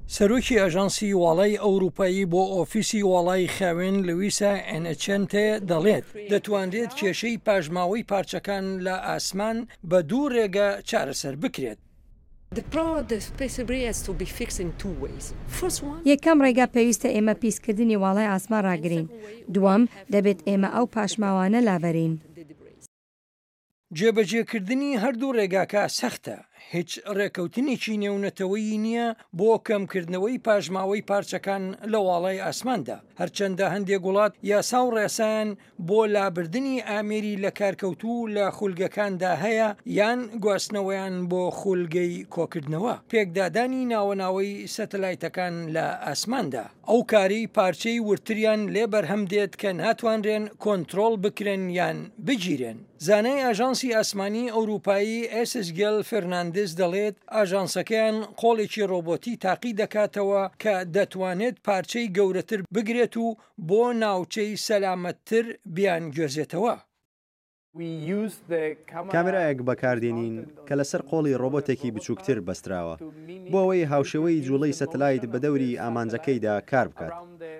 سەرۆکی ئەژانسی واڵای ئەوروپایی بۆ ئۆفیسی واڵای خاوێن لویسا ئەنەچەنتێ دەڵێت دەتوانرێت کێشەی پاشماوەی پارچەکان لە ئاسمان بە دوو ڕێگە چارەسەر بکرێت. یەکەم ڕێگا پێویستە ئێمە پیسکردنی واڵای ئاسمان ڕاگرین، دووەم دەبێت ئێمە ئەو پاشماوانە لابەرین. جێبەجێکردنی هەردوو ڕێگاکە سەختە. هیچ ڕێکەوتنێکی نێونەتەوەیی نییە بۆ کەمکردنەوەی پاشماوەی پارچەکان لە واڵای ئاسماندا، هەرچەندە هەندێک وڵات یاسا و ڕێسایان بۆ لابردنی ئامێری لە کارکەوتوو لە خولگەکاندا هەیە یان گواستنەوەیان بۆ خولگەی کۆکردنەوە، پێکدادانی ناوەناوەی سەتەلایەتەکان لە ئاسماندا. ئەو کاری پارچەی ورتریان لێ بەرهەم دێت کە ناتوانرێن کۆنتڕۆڵ بکرێن یان بگیرێن. زانای ئاژانسی ئاسمانی ئەوروپایی ئێسسگێل فەرناندز دەڵێت ئاژانسەکەیان قۆڵێکی ڕۆبۆتی تاقی دەکاتەوە کە دەتوانێت پارچەی گەورەتر بگرێت و بۆ ناوچەی سەلامەتتر بیان گوێزێتەوە. کامێرایەک بەکاردێنین کە لەسەر قۆڵی ڕۆبۆتێکی بچووکتر بەستراوە بۆ ئەوەی هاوشێوەی جوڵەی سەتەلایت بە دەوری ئامانجەکەیدا کار بکات،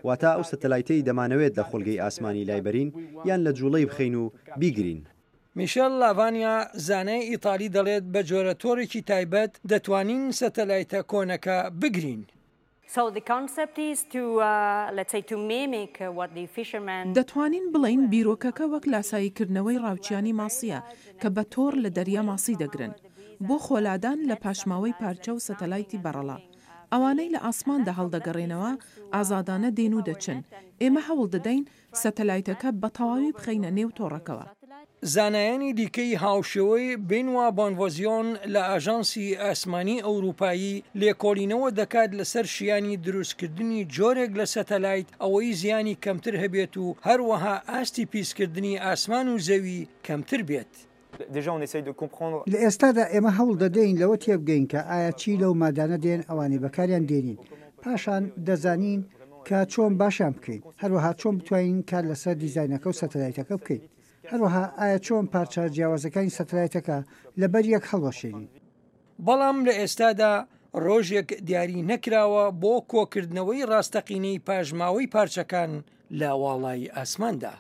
واتە ئەو سەتەلایتەی دەمانەوێت لە خولگەی ئاسمانی لایبەرین یان لە جوڵەی بخەین و بیگرین. میشێل لاڤانیا زانای ئیتالی دەڵێت بە جۆرە تۆڕێکی تایبەت دەتوانین سەتەلایتە کۆنەکە بگرین. دەتوانین بڵین بیرۆکەکە وەک لاساییکردنەوەی ڕاوچیانی ماسیە کە بە تۆڕ لە دەریا ماسی دەگرن بۆ خۆلادان لە پاشماوەی پارچە و سەتەلایتی بەڕەڵا. ئەوانەی لە ئاسماندا هەڵدەگەڕێنەوە ئازادانە دێن و دەچن. ئێمە هەوڵ دەدەین سەتەلایتەکە بە تەواوی بخەینە نێو تۆڕەکەوە. زانایانی دیکەی هاوشێوەی بێنوا بۆنڤۆزیۆن لە ئاژانسی ئاسمانی ئەوروپایی لێکۆڵینەوە دەکات لەسەر شیانی دروستکردنی جۆرێک لە سەتەلایت ئەوەی زیانی کەمتر هەبێت و هەروەها ئاستی پیسکردنی ئاسمان و زەوی کەمتر بێت. لە ئێستادا ئێمە هەوڵ دەدەین لەوە تێبگەین کە ئایا چی لەو مادانە دێن ئەوانی بەکاریان دێنین، پاشان دەزانین کە چۆن باشیان بکەین، هەروەها چۆن بتوانین کار لەسەر دیزاینەکە و سەتەلایتەکە بکەین، هەروەها ئایا چۆن پارچە جیاوازەکانی سەتەلایتەکە لەبەر یەک هەڵوەشێنین. بەڵام لە ئێستادا ڕۆژێک دیاری نەکراوە بۆ کۆکردنەوەی ڕاستەقینەی پاشماوەی پارچەکان لە واڵای ئاسماندا.